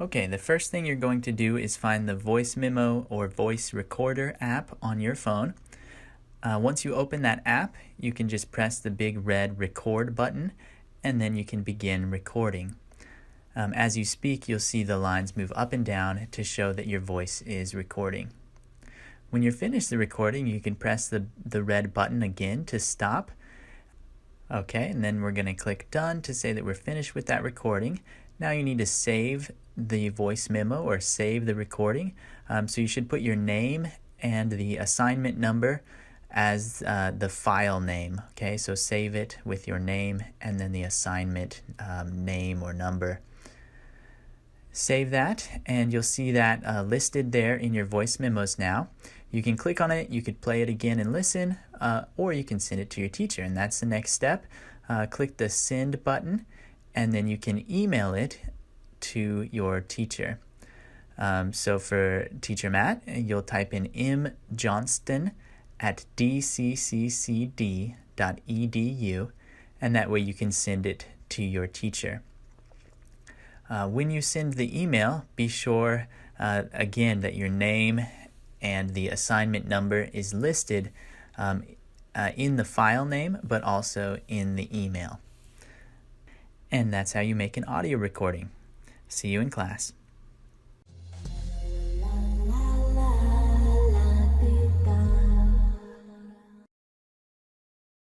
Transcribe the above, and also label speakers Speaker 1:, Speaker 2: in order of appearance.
Speaker 1: Okay, the first thing you're going to do is find the Voice Memo or Voice Recorder app on your phone. Once you open that app, you can just press the big red record button and then you can begin recording. As you speak, you'll see the lines move up and down to show that your voice is recording. When you're finished the recording, you can press the red button again to stop. Okay, and then we're going to click done to say that we're finished with that recording. Now you need to save the voice memo or save the recording. So you should put your name and the assignment number as the file name. Okay, so save it with your name and then the assignment name or number. Save that and you'll see that listed there in your voice memos now. You can click on it, you could play it again and listen, or you can send it to your teacher, and that's the next step. Click the send button and then you can email it to your teacher. So for Teacher Matt, you'll type in mjohnston@dcccd.edu, and that way you can send it to your teacher. When you send the email, be sure again that your name and the assignment number is listed in the file name, but also in the email. And that's how you make an audio recording. See you in class.